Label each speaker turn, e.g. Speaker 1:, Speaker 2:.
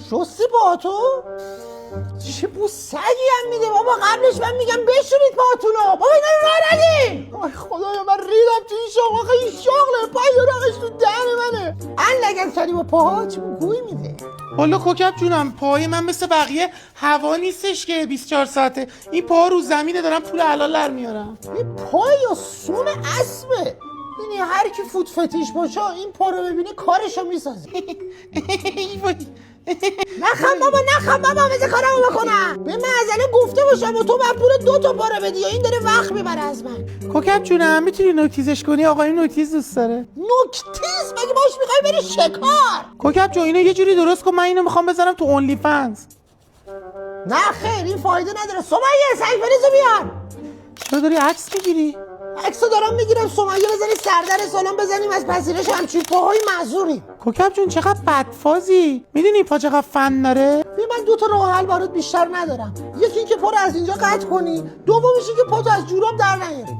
Speaker 1: شستی پاهاتو؟ چه بو سگی هم میده بابا. قبلش من میگم بشورید پاهاتونو. بابا اینا رو راه ندین. آی خدایا من ریدم تو این شاق. آخه این شاغله پای رقش تو دهن منه. لگن سری با پاها چه بو گوی میده.
Speaker 2: والا کوکب جونم پای من مثل بقیه هوا نیستش که 24 ساعته. این پا رو زمینه دارم پول حلال در میارم.
Speaker 1: این پای یا سون اسبه. یعنی هر کی فوت فتیش باشه این پا رو ببینه کارشو میسازه. نخم بابا بذار کارمو بکنم. به معزله گفته باشم و تو من پول 2 تا پا رو بدی یا این داره وقت میبره از من.
Speaker 2: کوکب جونم میتونی نوتیزش کنی؟ آقا این نوتیز دوست داره.
Speaker 1: نوکتیز؟ مگه باش میخوای بری شکار؟
Speaker 2: کوکب جون اینو یه جوری درست کن من اینو میخوام بذارم تو اونلی فنز.
Speaker 1: نه خیر این فایده نداره. سمیه سنگ فریزو بیار.
Speaker 2: چرا داری عکس میگیری؟
Speaker 1: عکسو دارم میگیرم. سمیه بزنی سردر سالن بزنیم از پذیرش همچین پاهای معذوریم.
Speaker 2: کوکب جون چقدر بدفازی. میدونی پا چقدر فن داره؟
Speaker 1: من 2 تا راه حل برات بیشتر ندارم. یکی که پا رو از اینجا قطع کنی، دومیش که پا تو از جوراب در نیاری.